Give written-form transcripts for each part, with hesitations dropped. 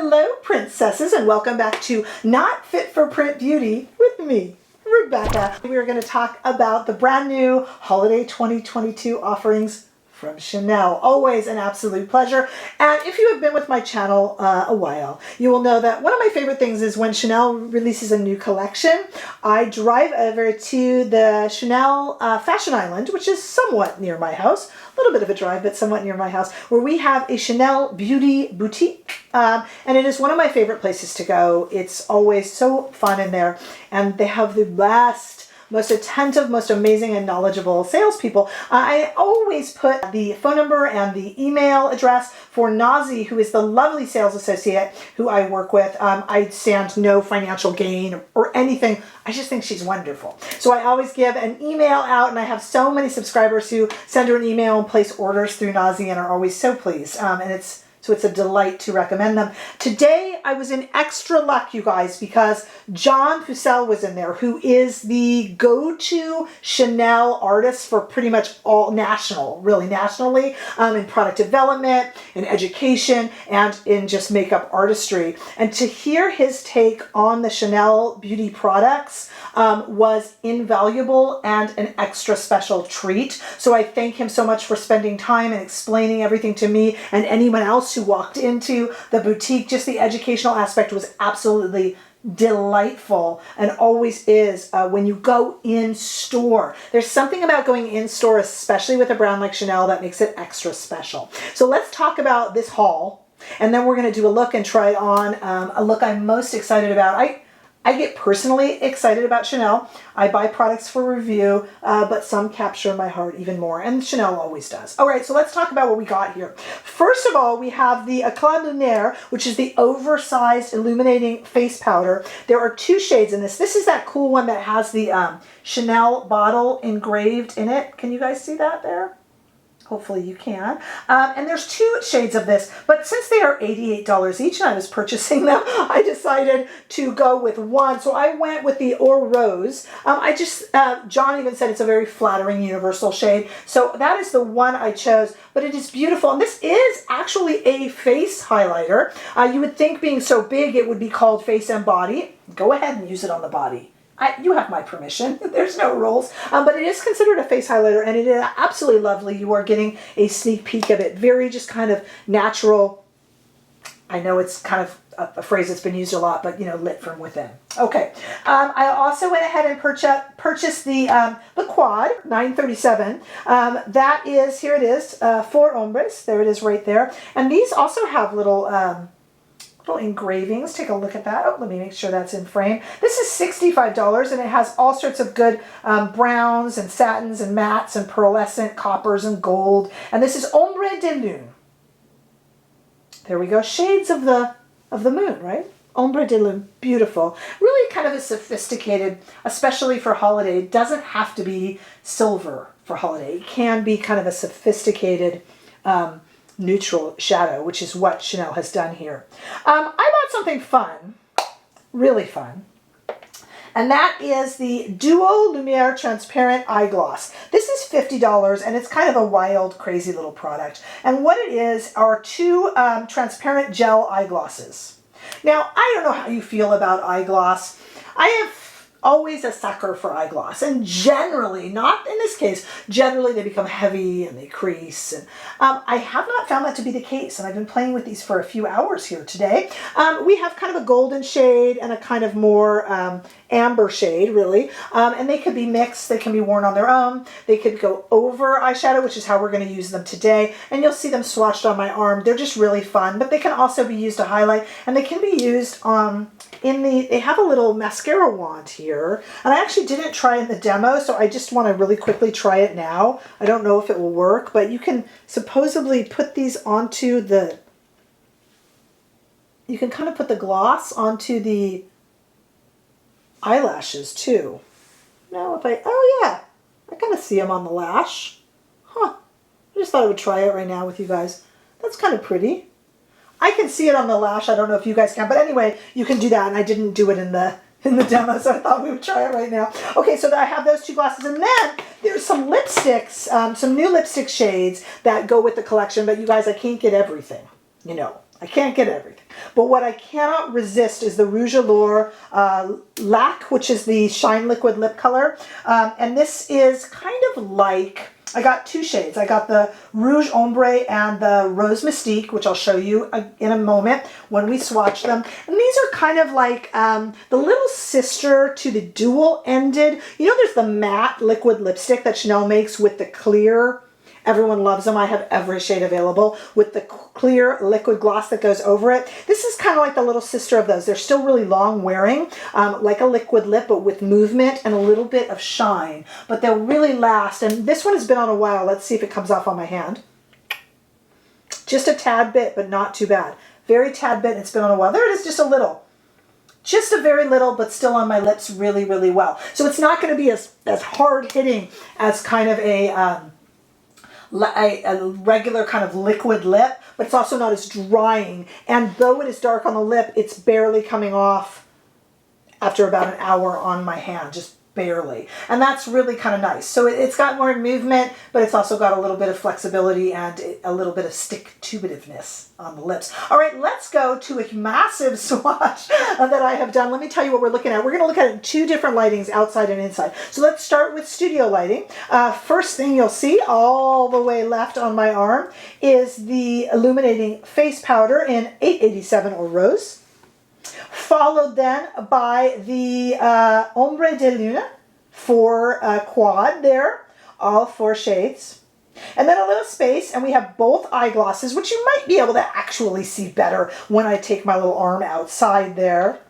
Hello, princesses, and welcome back to Not Fit for Print Beauty with me, Rebecca. We are going to talk about the brand new Holiday 2022 offerings from Chanel. Always an absolute pleasure. And if you have been with my channel a while, you will know that one of my favorite things is when Chanel releases a new collection, I drive over to the Chanel Fashion Island, which is somewhat near my house. A little bit of a drive, but somewhat near my house, where we have a Chanel beauty boutique. And it is one of my favorite places to go. It's always so fun in there. And they have the best, most attentive, most amazing and knowledgeable salespeople. I always put the phone number and the email address for Nasy, who is the lovely sales associate who I work with. I stand no financial gain or anything. I just think she's wonderful. So I always give an email out, and I have so many subscribers who send her an email and place orders through Nasy and are always so pleased. So it's a delight to recommend them. Today, I was in extra luck, you guys, because John Fussell was in there, who is the go-to Chanel artist for pretty much all nationally, in product development, in education, and in just makeup artistry. And to hear his take on the Chanel beauty products was invaluable and an extra special treat. So I thank him so much for spending time and explaining everything to me and anyone else who walked into the boutique. Just the educational aspect was absolutely delightful, and always is when you go in store. There's something about going in store, especially with a brand like Chanel, that makes it extra special. So let's talk about this haul, and then we're going to do a look and try on a look I'm most excited about. I get personally excited about Chanel. I buy products for review, but some capture my heart even more, and Chanel always does. All right, so let's talk about what we got here. First of all, we have the Eclat Lunaire, which is the oversized illuminating face powder. There are two shades in this. This is that cool one that has the Chanel bottle engraved in it. Can you guys see that there? Hopefully you can. And there's two shades of this, but since they are $88 each and I was purchasing them, I decided to go with one. So I went with the Or Rose. John even said it's a very flattering universal shade. So that is the one I chose, but it is beautiful. And this is actually a face highlighter. You would think being so big, it would be called Face and Body. Go ahead and use it on the body. You have my permission. There's no rules. But it is considered a face highlighter, and it is absolutely lovely. You are getting a sneak peek of it. Very just kind of natural. I know it's kind of a phrase that's been used a lot, but, you know, lit from within. Okay. I also went ahead and purchased the quad, $9.37. That is, here it is, 4 Ombres. There it is right there. And these also have little engravings. Take a look at that. Oh, let me make sure that's in frame. This is $65, and it has all sorts of good browns and satins and mattes and pearlescent coppers and gold. And this is Ombre de Lune. There we go. Shades of the moon, right? Ombre de Lune. Beautiful. Really kind of a sophisticated, especially for holiday. It doesn't have to be silver for holiday. It can be kind of a sophisticated neutral shadow, which is what Chanel has done here. I bought something fun, really fun, and that is the Duo Lumiere Transparent Eye Gloss. This is $50, and it's kind of a wild, crazy little product. And what it is are two transparent gel eye glosses. Now, I don't know how you feel about eye gloss. I have always a sucker for eye gloss, and generally, not in this case, generally they become heavy and they crease, and I have not found that to be the case, and I've been playing with these for a few hours here today. We have kind of a golden shade and a kind of more amber shade, really, and they could be mixed. They can be worn on their own. They could go over eyeshadow, which is how we're going to use them today, and you'll see them swatched on my arm. They're just really fun, but they can also be used to highlight, and they can be used they have a little mascara wand here, and I actually didn't try in the demo, so I just want to really quickly try it now. I don't know if it will work, but you can supposedly put these onto you can kind of put the gloss onto the eyelashes too. Now oh yeah, I kind of see them on the lash. Huh, I just thought I would try it right now with you guys. That's kind of pretty. I can see it on the lash. I don't know if you guys can, but anyway, you can do that, and I didn't do it in the demo, so I thought we would try it right now. Okay, so I have those two glosses, and then there's some lipsticks, some new lipstick shades that go with the collection, but you guys, I can't get everything, you know. I can't get everything. But what I cannot resist is the Rouge Allure Laque, which is the Shine Liquid Lip Color. And this is kind of like, I got two shades. I got the Rouge Ombre and the Rose Mystique, which I'll show you in a moment when we swatch them. And these are kind of like the little sister to the dual-ended. You know, there's the matte liquid lipstick that Chanel makes with the clear. Everyone loves them. I have every shade available with the clear liquid gloss that goes over it. This is kind of like the little sister of those. They're still really long wearing, like a liquid lip, but with movement and a little bit of shine. But they'll really last. And this one has been on a while. Let's see if it comes off on my hand. Just a tad bit, but not too bad. Very tad bit. It's been on a while. There it is, just a little. Just a very little, but still on my lips really, really well. So it's not going to be as hard-hitting as kind of a regular kind of liquid lip, but it's also not as drying. And though it is dark on the lip, it's barely coming off after about an hour on my hand, just barely. And that's really kind of nice. So it's got more movement, but it's also got a little bit of flexibility and a little bit of stick-to-itiveness on the lips. All right, let's go to a massive swatch that I have done. Let me tell you what we're looking at. We're going to look at it in two different lightings, outside and inside. So let's start with studio lighting. First thing you'll see all the way left on my arm is the illuminating face powder in 887 or Rose. Followed then by the Ombre de Lune for quad there, all 4 shades. And then a little space, and we have both eyeglosses, which you might be able to actually see better when I take my little arm outside there.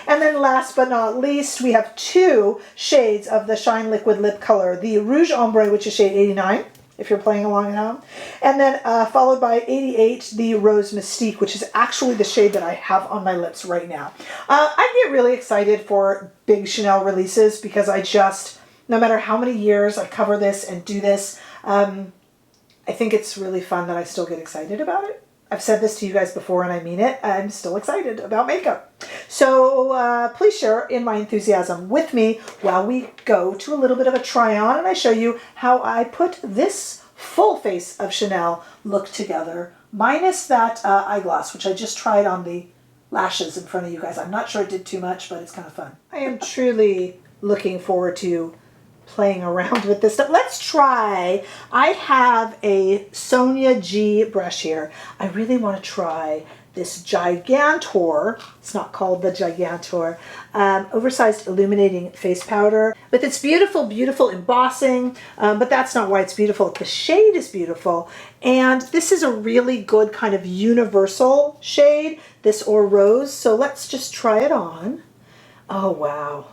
And then last but not least, we have 2 shades of the Shine Liquid Lip Color, the Rouge Ombre, which is shade 89. If you're playing along at home. And then followed by 88, the Rose Mystique, which is actually the shade that I have on my lips right now. I get really excited for big Chanel releases because I just, no matter how many years I cover this and do this, I think it's really fun that I still get excited about it. I've said this to you guys before and I mean it. I'm still excited about makeup. So please share in my enthusiasm with me while we go to a little bit of a try on and I show you how I put this full face of Chanel look together, minus that eyeglass, which I just tried on the lashes in front of you guys. I'm not sure it did too much, but it's kind of fun. I am truly looking forward to playing around with this stuff. Let's try. I have a Sonia G brush here. I really want to try this Gigantor. It's not called the Gigantor. Oversized illuminating face powder with its beautiful, beautiful embossing. But that's not why it's beautiful. The shade is beautiful. And this is a really good kind of universal shade, this or Rose. So let's just try it on. Oh, wow.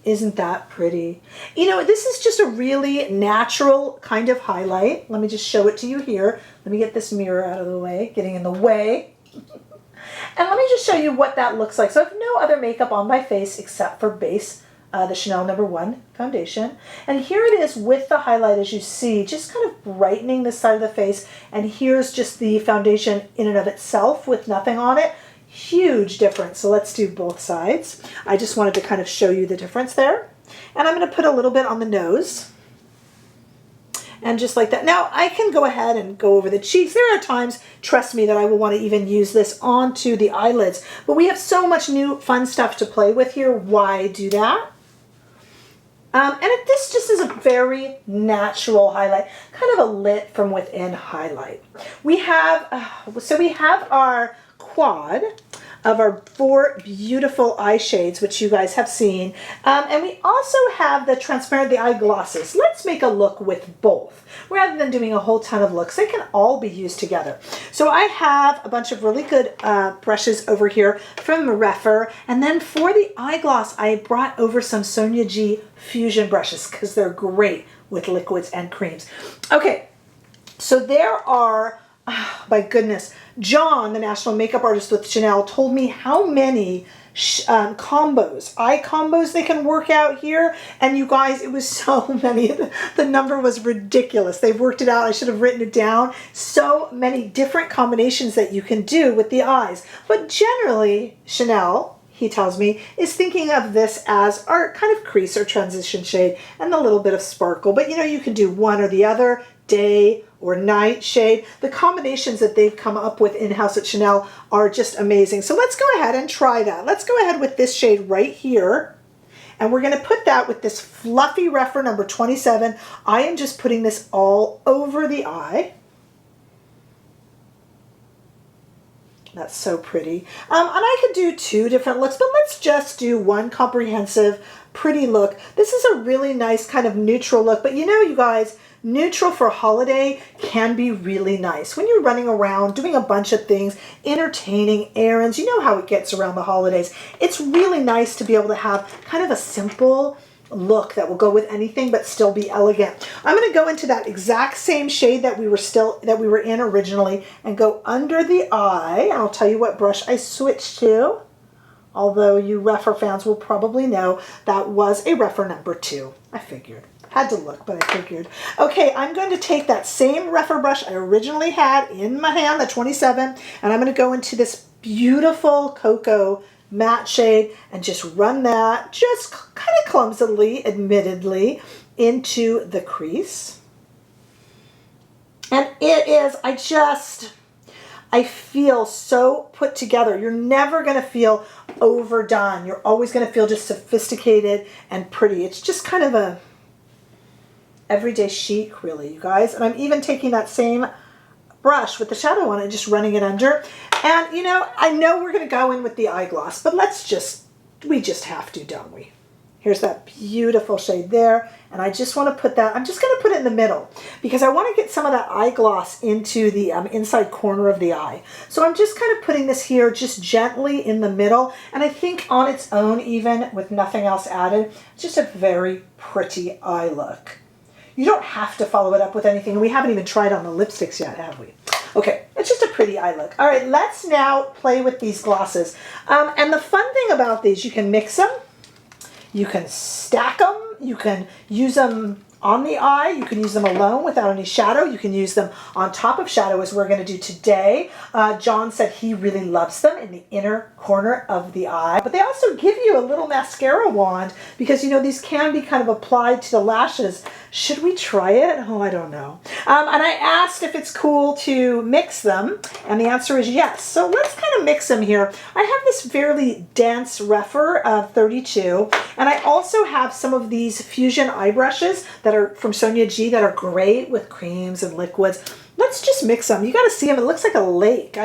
Isn't that pretty? You know, this is just a really natural kind of highlight. Let me just show it to you here. Let me get this mirror out of the way, getting in the way. And let me just show you what that looks like. So I have no other makeup on my face except for base, the Chanel No. 1 foundation. And here it is with the highlight, as you see, just kind of brightening this side of the face. And here's just the foundation in and of itself with nothing on it. Huge difference. So let's do both sides. I just wanted to kind of show you the difference there. And I'm going to put a little bit on the nose. And just like that. Now I can go ahead and go over the cheeks. There are times, trust me, that I will want to even use this onto the eyelids. But we have so much new fun stuff to play with here. Why do that? This just is a very natural highlight, kind of a lit from within highlight. We have, we have our quad of our 4 beautiful eye shades, which you guys have seen. And we also have the transparent, the eye glosses. Let's make a look with both. Rather than doing a whole ton of looks, they can all be used together. So I have a bunch of really good brushes over here from Refer. And then for the eye gloss, I brought over some Sonia G Fusion brushes because they're great with liquids and creams. Okay, so there are, my goodness, John, the national makeup artist with Chanel, told me how many eye combos they can work out here. And you guys, it was so many. The number was ridiculous. They've worked it out. I should have written it down. So many different combinations that you can do with the eyes. But generally, Chanel, he tells me, is thinking of this as our kind of crease or transition shade and a little bit of sparkle. But you know, you can do one or the other. day or night shade. The combinations that they've come up with in-house at Chanel are just amazing. So let's go ahead and try that. Let's go ahead with this shade right here. And we're going to put that with this fluffy Rephr number 27. I am just putting this all over the eye. That's so pretty. And I could do two different looks, but let's just do one comprehensive, pretty look. This is a really nice kind of neutral look, but you know, you guys, neutral for holiday can be really nice. When you're running around, doing a bunch of things, entertaining, errands, you know how it gets around the holidays. It's really nice to be able to have kind of a simple look that will go with anything but still be elegant. I'm going to go into that exact same shade that we were in originally and go under the eye. I'll tell you what brush I switched to. Although you Rephr fans will probably know that was a Rephr number 2. I figured. Had to look, but I figured. Okay, I'm going to take that same Rephr brush I originally had in my hand, the 27, and I'm going to go into this beautiful cocoa matte shade and just run that just kind of clumsily, admittedly, into the crease. And it is, I feel so put together. You're never going to feel overdone. You're always going to feel just sophisticated and pretty. It's just kind of a everyday chic, really, you guys. And I'm even taking that same brush with the shadow on it, just running it under. And, you know, I know we're going to go in with the eye gloss, but we just have to, don't we? Here's that beautiful shade there. And I just want to put that, I'm just going to put it in the middle because I want to get some of that eye gloss into the inside corner of the eye. So I'm just kind of putting this here just gently in the middle. And I think on its own, even with nothing else added, it's just a very pretty eye look. You don't have to follow it up with anything. We haven't even tried on the lipsticks yet, have we? Okay, it's just a pretty eye look. All right, let's now play with these glosses. And the fun thing about these, you can mix them, you can stack them, you can use them on the eye, you can use them alone without any shadow, you can use them on top of shadow as we're going to do today. John said he really loves them in the inner corner of the eye. But they also give you a little mascara wand because, you know, these can be kind of applied to the lashes. Should we try it? Oh, I don't know. And I asked if it's cool to mix them, and the answer is yes. So let's kind of mix them here. I have this fairly dense Rephr of 32, and I also have some of these fusion eye brushes that are from Sonia G that are great with creams and liquids. Let's just mix them. You got to see them. It looks like a lake.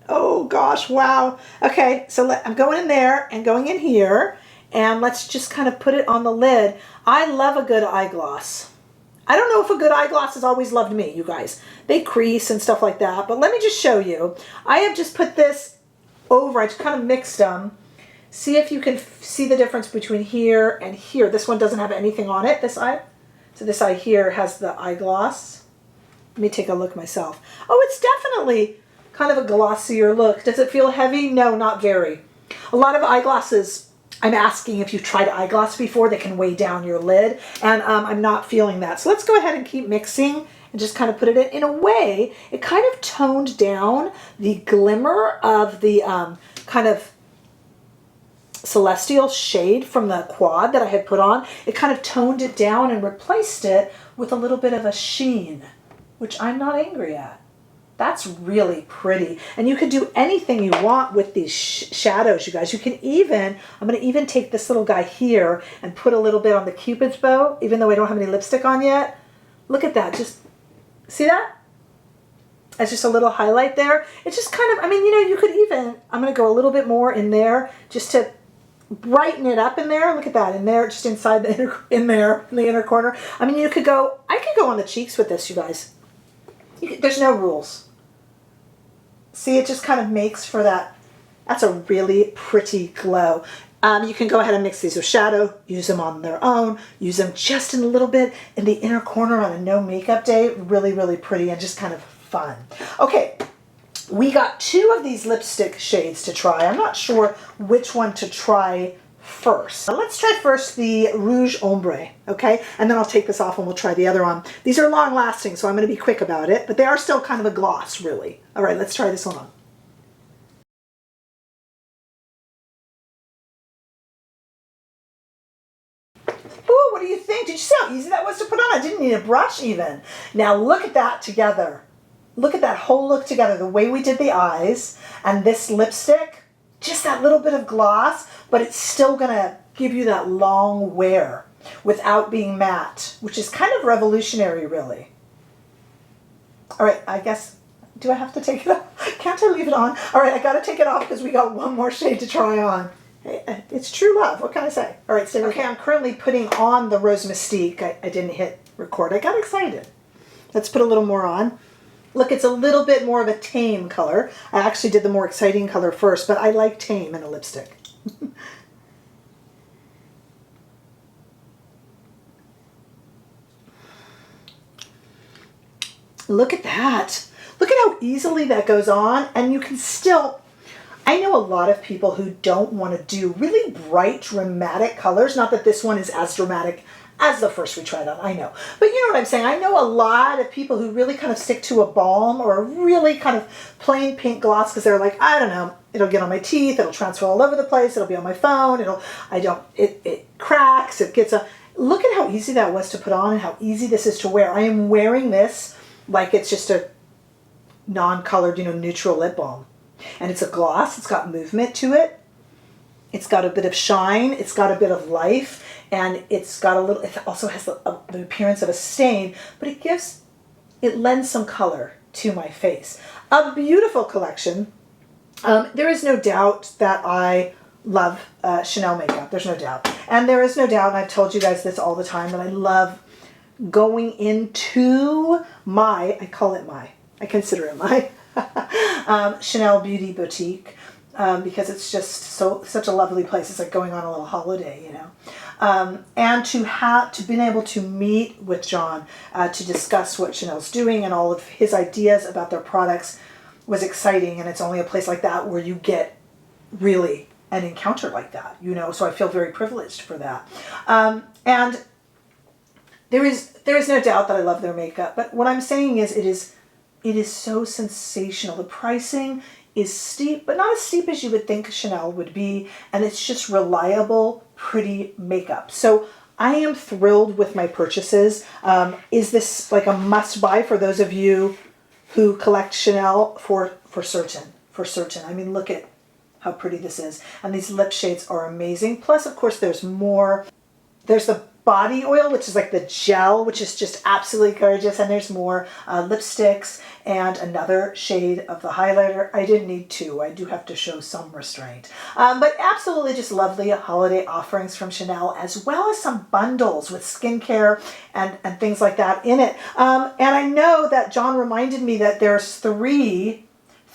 Oh gosh, wow. Okay, so I'm going in there and going in here, and let's just kind of put it on the lid. I love a good eye gloss. I don't know if a good eye gloss has always loved me, you guys. They crease and stuff like that, but let me just show you. I have just put this over. I just kind of mixed them. See if you can see the difference between here and here. This one doesn't have anything on it, this eye. So this eye here has the eye gloss. Let me take a look myself. Oh, it's definitely kind of a glossier look. Does it feel heavy? No, not very. A lot of eyeglasses, I'm asking if you've tried eyeglass before, they can weigh down your lid, and I'm not feeling that. So let's go ahead and keep mixing and just kind of put it in. In a way, it kind of toned down the glimmer of the kind of celestial shade from the quad that I had put on. It kind of toned it down and replaced it with a little bit of a sheen, which I'm not angry at. That's really pretty. And you could do anything you want with these shadows, you guys. You can even, I'm going to even take this little guy here and put a little bit on the Cupid's bow, even though I don't have any lipstick on yet. Look at that. Just, see that? That's just a little highlight there. It's just kind of, I mean, you know, you could even, I'm going to go a little bit more in there just to brighten it up in there. Look at that in there, just inside the inner, in the inner corner. I mean, you could go, I could go on the cheeks with this, you guys. There's no rules. See, it just kind of makes for that. That's a really pretty glow. You can go ahead and mix these with shadow, use them on their own, use them just in a little bit in the inner corner on a no makeup day. Really, really pretty and just kind of fun. Okay, we got 2 of these lipstick shades to try. I'm not sure which one to try first. Now let's try first the Rouge Ombre, okay? And then I'll take this off and we'll try the other one. These are long lasting, so I'm going to be quick about it, but they are still kind of a gloss, really. All right, let's try this one on. Ooh, what do you think? Did you see how easy that was to put on? I didn't need a brush even. Now look at that together. Look at that whole look together. The way we did the eyes and this lipstick, just that little bit of gloss, but it's still gonna give you that long wear without being matte, which is kind of revolutionary, really. All right, I guess, do I have to take it off? Can't I leave it on? All right, I gotta take it off because we got one more shade to try on. Hey, it's true love, what can I say? All right, stay with me. Okay, I'm currently putting on the Rose Mystique. I didn't hit record, I got excited. Let's put a little more on. Look, it's a little bit more of a tame color. I actually did the more exciting color first, but I like tame in a lipstick. Look at that. Look at how easily that goes on, and you can still, I know a lot of people who don't want to do really bright, dramatic colors. Not that this one is as dramatic as the first we tried on, I know. But you know what I'm saying? I know a lot of people who really kind of stick to a balm or a really kind of plain pink gloss because they're like, I don't know, it'll get on my teeth, it'll transfer all over the place, it'll be on my phone, it cracks, it gets a, look at how easy that was to put on and how easy this is to wear. I am wearing this like it's just a non-colored, neutral lip balm. And it's a gloss, it's got movement to it. It's got a bit of shine, it's got a bit of life, and it's got a little, it also has the appearance of a stain, but it lends some color to my face. A beautiful collection. There is no doubt that I love Chanel makeup, there's no doubt. And there is no doubt, and I've told you guys this all the time, that I love going into my, I consider it my Chanel Beauty Boutique, because it's just such a lovely place. It's like going on a little holiday, and to been able to meet with John to discuss what Chanel's doing and all of his ideas about their products was exciting. And it's only a place like that where you get really an encounter like that, so I feel very privileged for that. And there is no doubt that I love their makeup, but what I'm saying is it is so sensational. The pricing is steep, but not as steep as you would think Chanel would be, and it's just reliable, pretty makeup. So I am thrilled with my purchases. Is this like a must-buy for those of you who collect Chanel? For certain. I mean, look at how pretty this is. And these lip shades are amazing. Plus, of course, there's more. There's the body oil, which is like the gel, which is just absolutely gorgeous. And there's more lipsticks and another shade of the highlighter. I didn't need two. I do have to show some restraint. But absolutely just lovely holiday offerings from Chanel, as well as some bundles with skincare and things like that in it. And I know that John reminded me that there's three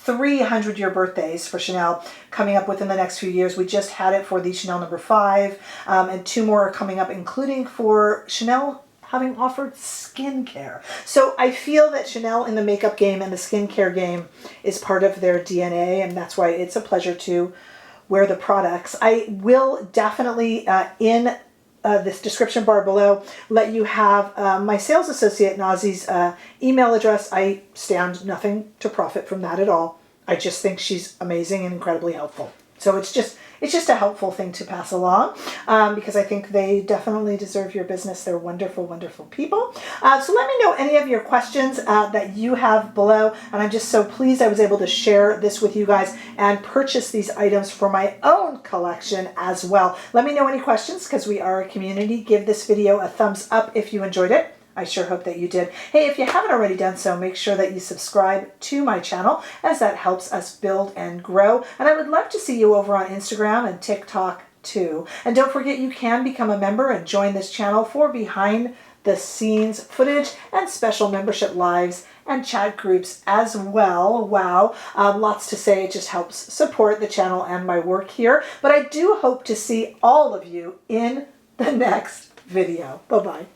100-year birthdays for Chanel coming up within the next few years. We just had it for the Chanel number 5, and 2 more are coming up, including for Chanel having offered skincare. So I feel that Chanel in the makeup game and the skincare game is part of their DNA, and that's why it's a pleasure to wear the products. I will definitely, in this description bar below, let you have my sales associate Nasy's email address. I stand nothing to profit from that at all. I just think she's amazing and incredibly helpful. So it's just a helpful thing to pass along, because I think they definitely deserve your business. They're wonderful, wonderful people. So let me know any of your questions that you have below. And I'm just so pleased I was able to share this with you guys and purchase these items for my own collection as well. Let me know any questions, because we are a community. Give this video a thumbs up if you enjoyed it. I sure hope that you did. Hey, if you haven't already done so, make sure that you subscribe to my channel, as that helps us build and grow. And I would love to see you over on Instagram and TikTok too. And don't forget, you can become a member and join this channel for behind the scenes footage and special membership lives and chat groups as well. Wow, lots to say. It just helps support the channel and my work here. But I do hope to see all of you in the next video. Bye-bye.